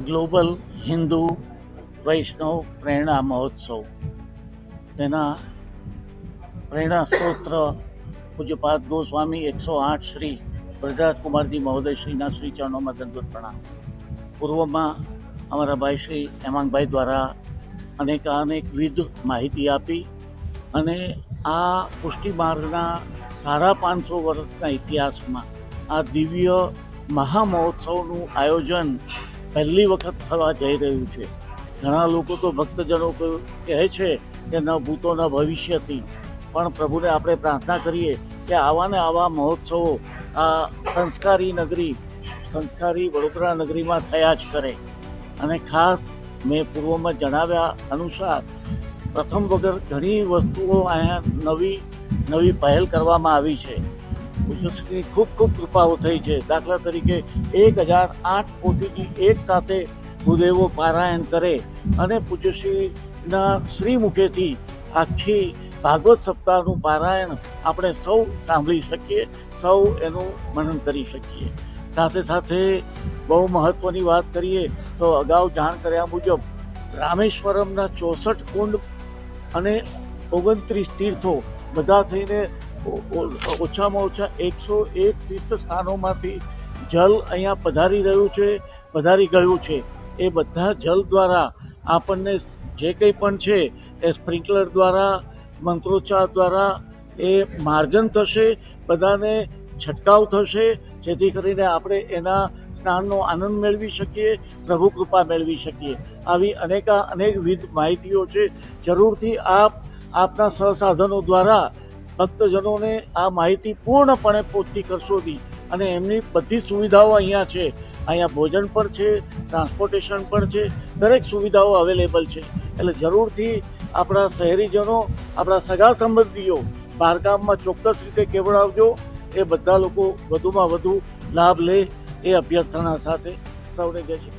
Global Hindu વૈષ્ણવ પ્રેરણા મહોત્સવ તેના પ્રેરણા સ્ત્રોત્ર પૂજ્યપાદ ગોસ્વામી 108 શ્રી બ્રજરાજકુમારજી મહોદય શ્રીના શ્રી ચરણોમાં દંડવત પ્રણામ. પૂર્વમાં અમારા ભાઈ શ્રી હેમાંગભાઈ દ્વારા અનેકવિધ માહિતી આપી અને આ પુષ્ટિ માર્ગના 550 વર્ષના ઇતિહાસમાં આ દિવ્ય મહામહોત્સવનું આયોજન પહેલી વખત થવા જઈ રહ્યું છે. ઘણા લોકો તો ભક્તજનો કહે છે કે ન ભૂતો ન ભવિષ્યથી, પણ પ્રભુને આપણે પ્રાર્થના કરીએ કે આવા ને આવા મહોત્સવો આ સંસ્કારી વડોદરા નગરીમાં થયા જ કરે. અને ખાસ મેં પૂર્વમાં જણાવ્યા અનુસાર પ્રથમ વગર ઘણી વસ્તુઓ અહીંયા નવી પહેલ કરવામાં આવી છે. પૂજ્યશ્રીની ખૂબ કૃપાઓ થઈ છે. દાખલા તરીકે 1008 પોથીની એક સાથે ભૂદેવો પારાયણ કરે અને પૂજ્યશ્રીના શ્રી મુખેથી આખી ભાગવત સપ્તાહનું પારાયણ આપણે સૌ સાંભળી શકીએ, સૌ એનું મનન કરી શકીએ. સાથે સાથે બહુ મહત્ત્વની વાત કરીએ તો અગાઉ જાણ કર્યા મુજબ રામેશ્વરમના 64 કુંડ અને 29 તીર્થો બધા થઈને ઓછામાં ઓછા 101 તીર્થ સ્થાનોમાંથી જલ અહીંયા પધારી ગયું છે. એ બધા જલ દ્વારા આપણને જે કંઈ પણ છે એ સ્પ્રિંકલર દ્વારા, મંત્રોચ્ચાર દ્વારા એ માર્જન થશે, બધાને છંટકાવ થશે, જેથી કરીને આપણે એના સ્નાનનો આનંદ મેળવી શકીએ, પ્રભુ કૃપા મેળવી શકીએ. આવી અનેકવિધ માહિતીઓ છે. જરૂરથી આપના સહસાધનો દ્વારા ભક્તજનોને આ માહિતી પૂર્ણપણે પહોંચતી કરશો અને એમની બધી સુવિધાઓ અહીંયા છે. અહીંયા ભોજન પણ છે, ટ્રાન્સપોર્ટેશન પણ છે, દરેક સુવિધાઓ અવેલેબલ છે. એટલે જરૂરથી આપણા શહેરીજનો, આપણા સગા સંબંધીઓ બહારગામમાં ચોક્કસ રીતે કેવડાવજો. એ બધા લોકો વધુમાં વધુ લાભ લે એ અભ્યર્થના સાથે સૌને જય શ્રી કૃષ્ણ.